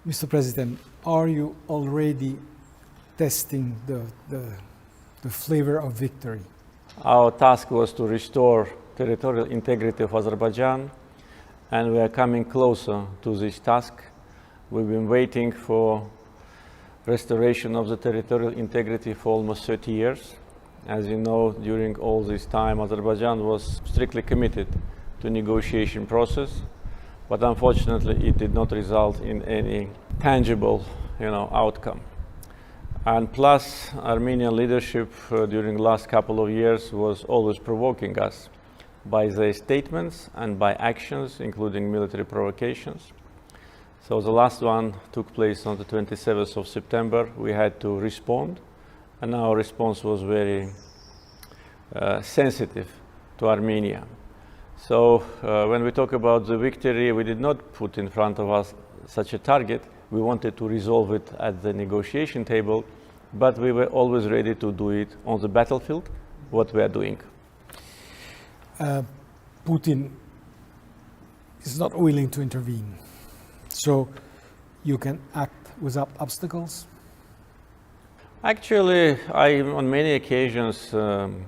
Mr. President, are you already testing the flavor of victory? Our task was to restore territorial integrity of Azerbaijan, and we are coming closer to this task. We've been waiting for restoration of the territorial integrity for almost 30 years. As you know, during all this time, Azerbaijan was strictly committed to negotiation process, but unfortunately it did not result in any tangible outcome. And plus, Armenian leadership during the last couple of years was always provoking us by their statements and by actions, including military provocations. So the last one took place on the 27th of September. We had to respond, and our response was very sensitive to Armenia. So when we talk about the victory, we did not put in front of us such a target. We wanted to resolve it at the negotiation table, but we were always ready to do it on the battlefield, what we are doing. Putin is not willing to intervene, so you can act without obstacles? Actually, I, on many occasions,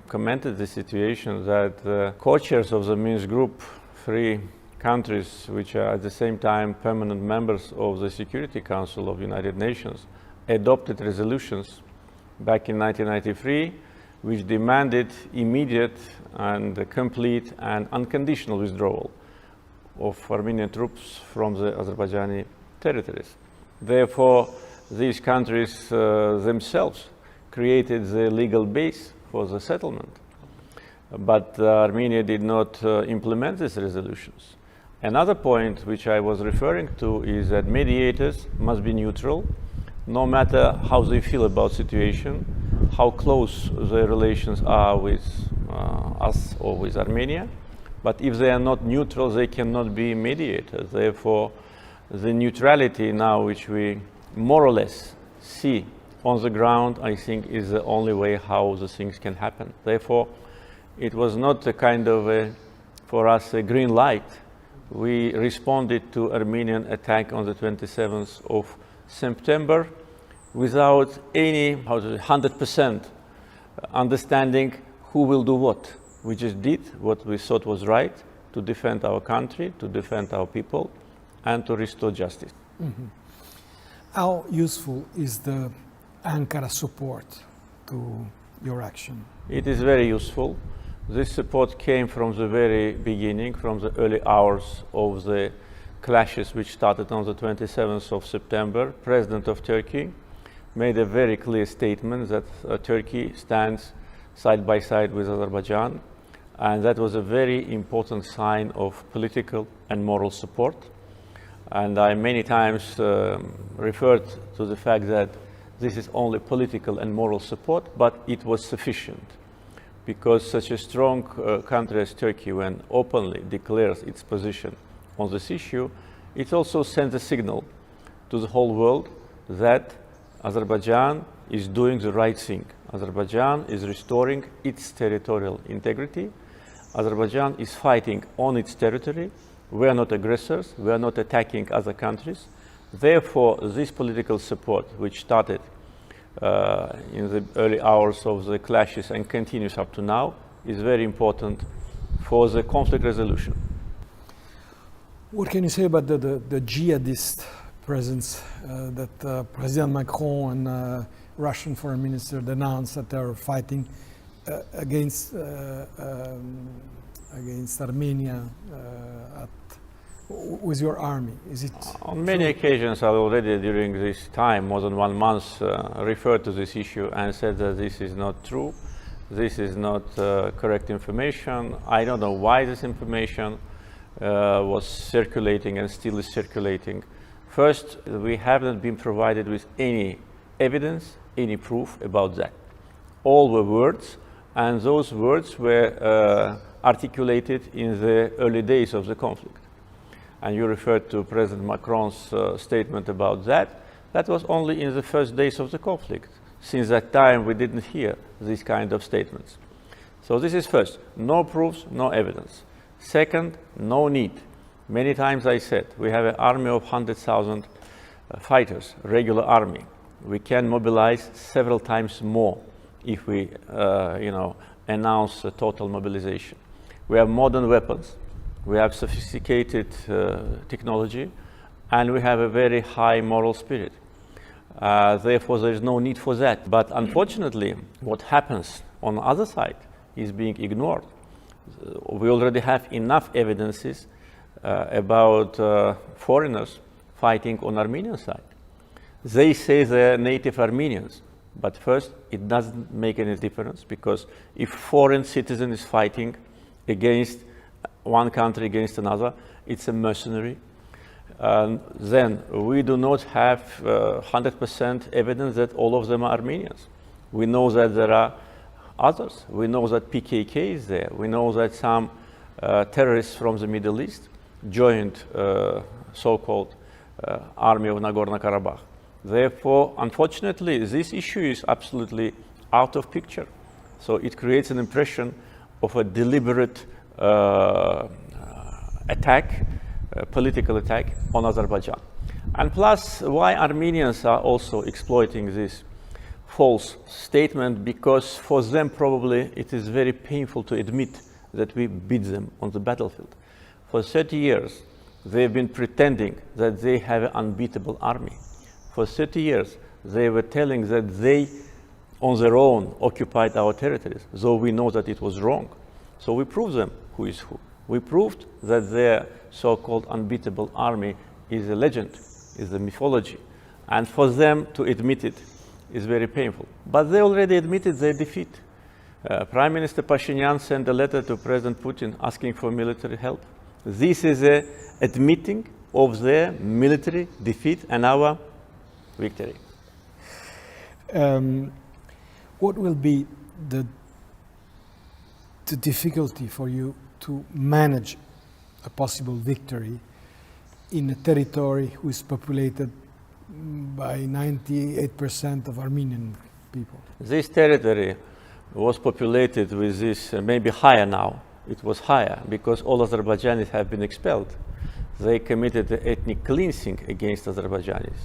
commented the situation that the co-chairs of the Minsk group, 3 countries which are at the same time permanent members of the Security Council of the United Nations, adopted resolutions back in 1993 which demanded immediate and complete and unconditional withdrawal of Armenian troops from the Azerbaijani territories. Therefore, these countries themselves created the legal base for the settlement. But Armenia did not implement these resolutions. Another point which I was referring to is that mediators must be neutral, no matter how they feel about the situation, how close their relations are with us or with Armenia. But if they are not neutral, they cannot be mediators. Therefore, the neutrality now which we more or less see on the ground, I think, is the only way how the things can happen. Therefore, it was not a kind of for us a green light. We responded to Armenian attack on the 27th of September without any 100% understanding who will do what. We just did what we thought was right to defend our country, to defend our people, and to restore justice. Mm-hmm. How useful is the Ankara support to your action? It is very useful. This support came from the very beginning, from the early hours of the clashes which started on the 27th of September. President of Turkey made a very clear statement that Turkey stands side by side with Azerbaijan, and that was a very important sign of political and moral support. And I many times referred to the fact that this is only political and moral support, but it was sufficient, because such a strong country as Turkey, when openly declares its position on this issue, it also sends a signal to the whole world that Azerbaijan is doing the right thing. Azerbaijan is restoring its territorial integrity. Azerbaijan is fighting on its territory. We are not aggressors. We are not attacking other countries. Therefore, this political support, which started in the early hours of the clashes and continues up to now, is very important for the conflict resolution. What can you say about the jihadist presence that President Macron and Russian Foreign Minister announced that they are fighting against Armenia with your army? Is it on many occasions? I already during this time, more than 1 month, referred to this issue and said that this is not true. This is not correct information. I don't know why this information was circulating and still is circulating. First, we haven't been provided with any evidence, any proof about that. All were words, and those words were articulated in the early days of the conflict. And you referred to President Macron's statement about that. That was only in the first days of the conflict. Since that time, we didn't hear these kind of statements. So this is first, no proofs, no evidence. Second, no need. Many times I said, we have an army of 100,000 fighters, regular army. We can mobilize several times more if we, announce a total mobilization. We have modern weapons, we have sophisticated technology, and we have a very high moral spirit. Therefore, there is no need for that. But unfortunately, what happens on the other side is being ignored. We already have enough evidences about foreigners fighting on Armenian side. They say they're native Armenians, but first, it doesn't make any difference, because if foreign citizen is fighting against one country against another, it's a mercenary. Then we do not have 100% evidence that all of them are Armenians. We know that there are others. We know that PKK is there. We know that some terrorists from the Middle East joined so-called army of Nagorno-Karabakh. Therefore, unfortunately, this issue is absolutely out of picture. So it creates an impression of a deliberate attack, political attack on Azerbaijan. And plus, why Armenians are also exploiting this false statement? Because for them probably it is very painful to admit that we beat them on the battlefield. For 30 years, they've been pretending that they have an unbeatable army. For 30 years, they were telling that they, on their own, occupied our territories, though we know that it was wrong. So we proved them who is who. We proved that their so-called unbeatable army is a legend, is a mythology. And for them to admit it is very painful. But they already admitted their defeat. Prime Minister Pashinyan sent a letter to President Putin asking for military help. This is an admitting of their military defeat and our victory. What will be the difficulty for you to manage a possible victory in a territory which is populated by 98% of Armenian people? This territory was populated with this, maybe higher now. It was higher because all Azerbaijanis have been expelled. They committed ethnic cleansing against Azerbaijanis.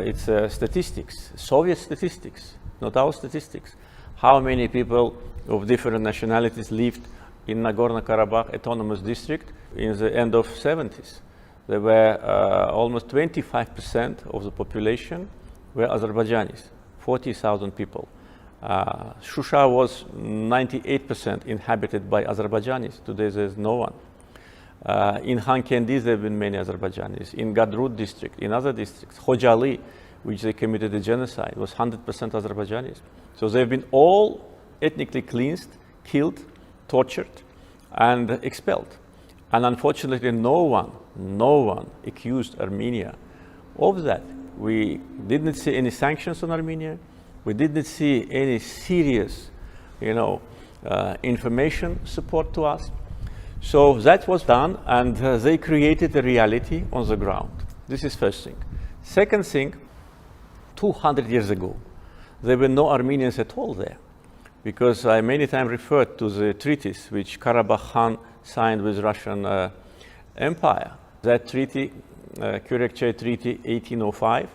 It's statistics, Soviet statistics, not our statistics. How many people of different nationalities lived in Nagorno-Karabakh Autonomous District in the end of 70s? There were almost 25% of the population were Azerbaijanis, 40,000 people. Shusha was 98% inhabited by Azerbaijanis. Today there's no one. In Hankendi there have been many Azerbaijanis. In Gadrut district, in other districts, Khojali, which they committed a genocide, was 100% Azerbaijanis. So they've been all ethnically cleansed, killed, tortured, and expelled. And unfortunately, no one accused Armenia of that. We didn't see any sanctions on Armenia. We didn't see any serious, information support to us. So that was done, and they created a reality on the ground. This is first thing. Second thing, 200 years ago, there were no Armenians at all there, because I many times referred to the treaties which Karabakh Khan signed with Russian Empire. That treaty, Kürekçay Treaty 1805,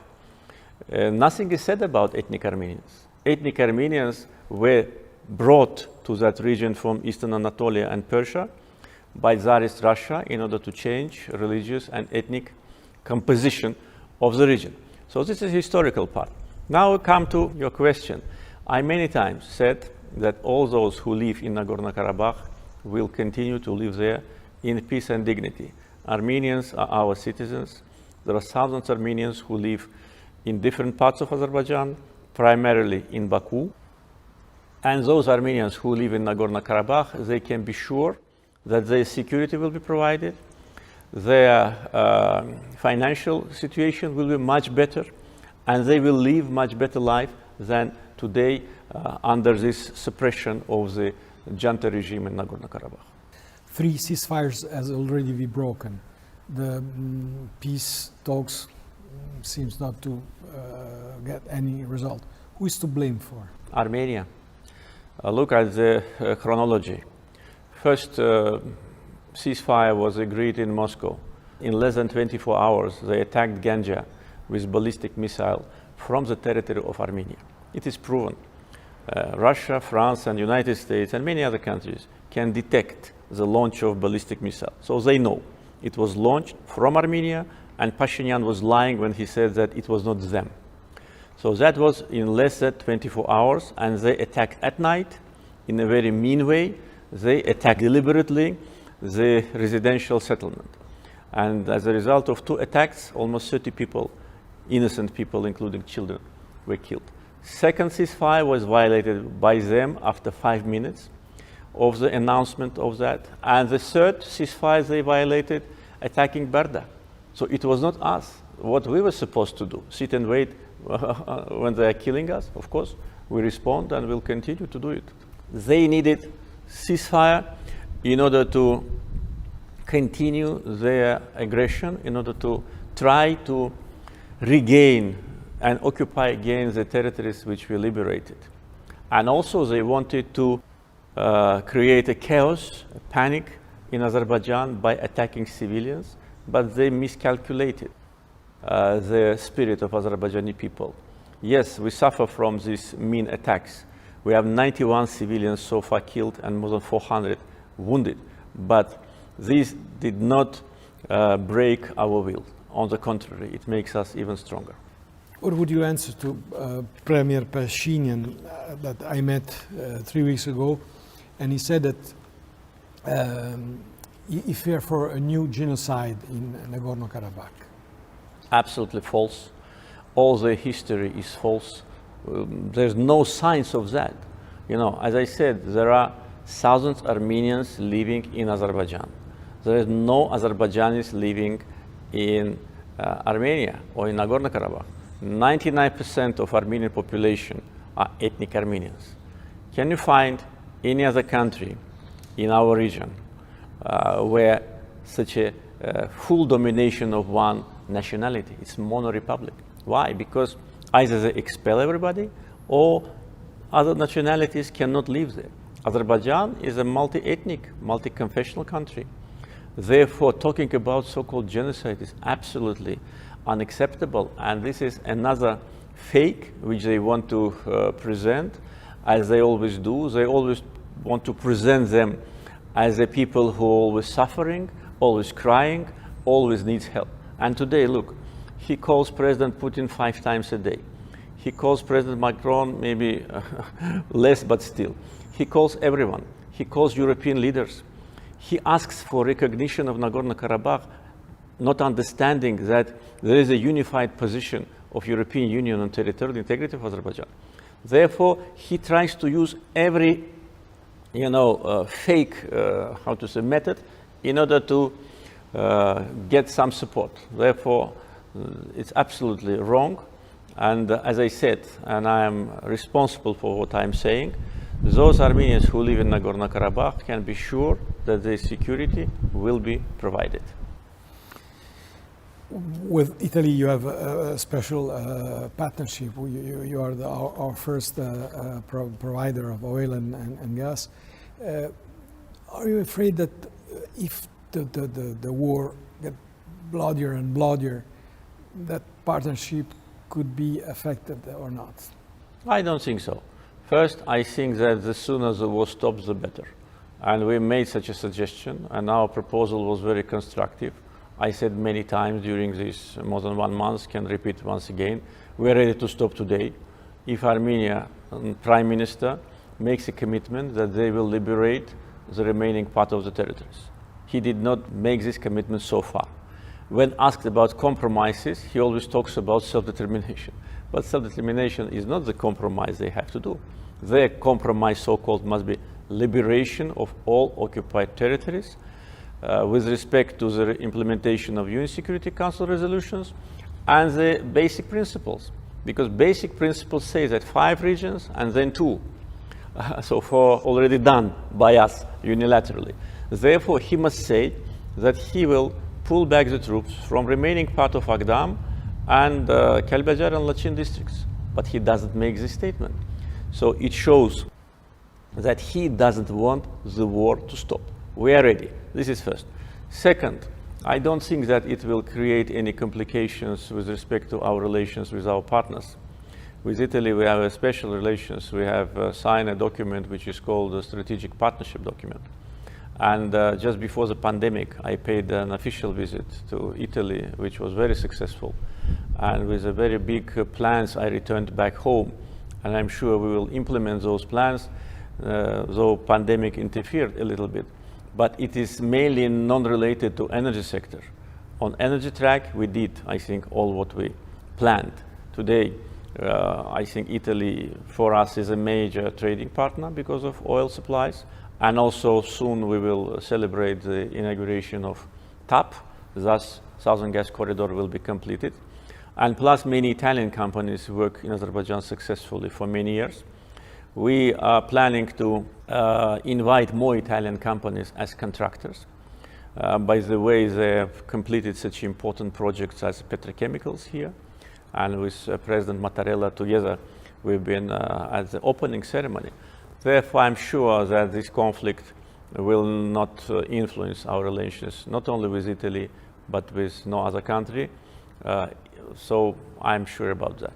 nothing is said about ethnic Armenians. Ethnic Armenians were brought to that region from Eastern Anatolia and Persia by Tsarist Russia in order to change religious and ethnic composition of the region. So this is the historical part. Now we come to your question. I many times said that all those who live in Nagorno-Karabakh will continue to live there in peace and dignity. Armenians are our citizens. There are thousands of Armenians who live in different parts of Azerbaijan, primarily in Baku. And those Armenians who live in Nagorno-Karabakh, they can be sure that their security will be provided, their financial situation will be much better, and they will live much better life than today under this suppression of the junta regime in Nagorno-Karabakh. 3 ceasefires has already been broken. The peace talks seems not to get any result. Who is to blame for? Armenia. Look at the chronology. First ceasefire was agreed in Moscow. In less than 24 hours, they attacked Ganja, with ballistic missile from the territory of Armenia. It is proven. Russia, France, and United States, and many other countries can detect the launch of ballistic missile. So they know it was launched from Armenia, and Pashinyan was lying when he said that it was not them. So that was in less than 24 hours, and they attacked at night in a very mean way. They attacked deliberately the residential settlement. And as a result of 2 attacks, almost 30 people, innocent people, including children, were killed. Second ceasefire was violated by them after 5 minutes of the announcement of that. And the third ceasefire they violated, attacking Barda. So it was not us. What we were supposed to do, sit and wait when they are killing us? Of course, we respond and will continue to do it. They needed ceasefire in order to continue their aggression, in order to try to regain and occupy again the territories which we liberated. And also they wanted to create a chaos, a panic in Azerbaijan by attacking civilians, but they miscalculated the spirit of Azerbaijani people. Yes, we suffer from these mean attacks. We have 91 civilians so far killed and more than 400 wounded, but this did not break our will. On the contrary, it makes us even stronger. What would you answer to Premier Pashinyan that I met 3 weeks ago, and he said that he feared for a new genocide in Nagorno-Karabakh? Absolutely false. All the history is false. There's no signs of that. You know, as I said, there are thousands of Armenians living in Azerbaijan. There is no Azerbaijanis living in Armenia or in Nagorno-Karabakh. 99% of Armenian population are ethnic Armenians. Can you find any other country in our region where such a full domination of one nationality? It's mono-republic. Why? Because either they expel everybody or other nationalities cannot live there. Azerbaijan is a multi-ethnic, multi-confessional country. Therefore, talking about so-called genocide is absolutely unacceptable, and this is another fake which they want to present, as they always do. They always want to present them as a people who are always suffering, always crying, always needs help. And today, look, he calls President Putin 5 times a day. He calls President Macron maybe less, but still. He calls everyone. He calls European leaders. He asks for recognition of Nagorno-Karabakh, not understanding that there is a unified position of European Union on territorial integrity of Azerbaijan. Therefore, he tries to use every, fake, method in order to get some support. Therefore, it's absolutely wrong. And as I said, and I am responsible for what I'm saying, those Armenians who live in Nagorno-Karabakh can be sure that their security will be provided. With Italy, you have a special partnership. You are our first provider of oil and gas. Are you afraid that if the war gets bloodier and bloodier, that partnership could be affected or not? I don't think so. First, I think that the sooner the war stops, the better. And we made such a suggestion, and our proposal was very constructive. I said many times during this more than 1 month, can repeat once again, we are ready to stop today. If Armenia Prime Minister makes a commitment that they will liberate the remaining part of the territories. He did not make this commitment so far. When asked about compromises, he always talks about self-determination. But self-determination is not the compromise they have to do. Their compromise, so-called, must be liberation of all occupied territories with respect to the implementation of UN Security Council resolutions and the basic principles. Because basic principles say that 5 regions and then 2. So far already done by us unilaterally. Therefore, he must say that he will pull back the troops from remaining part of Agdam and Kelbejar and Lachin districts. But he doesn't make this statement. So it shows that he doesn't want the war to stop. We are ready. This is first. Second, I don't think that it will create any complications with respect to our relations with our partners. With Italy, we have a special relations. We have signed a document which is called the Strategic Partnership Document. And just before the pandemic, I paid an official visit to Italy, which was very successful. And with a very big plans, I returned back home. And I'm sure we will implement those plans, though pandemic interfered a little bit. But it is mainly non-related to energy sector. On energy track, we did, I think, all what we planned. Today, I think Italy, for us, is a major trading partner because of oil supplies. And also soon we will celebrate the inauguration of TAP, thus Southern Gas Corridor will be completed. And plus many Italian companies work in Azerbaijan successfully for many years. We are planning to invite more Italian companies as contractors. By the way, they have completed such important projects as petrochemicals here. And with President Mattarella together, we've been at the opening ceremony. Therefore, I'm sure that this conflict will not influence our relations, not only with Italy, but with no other country. So I'm sure about that.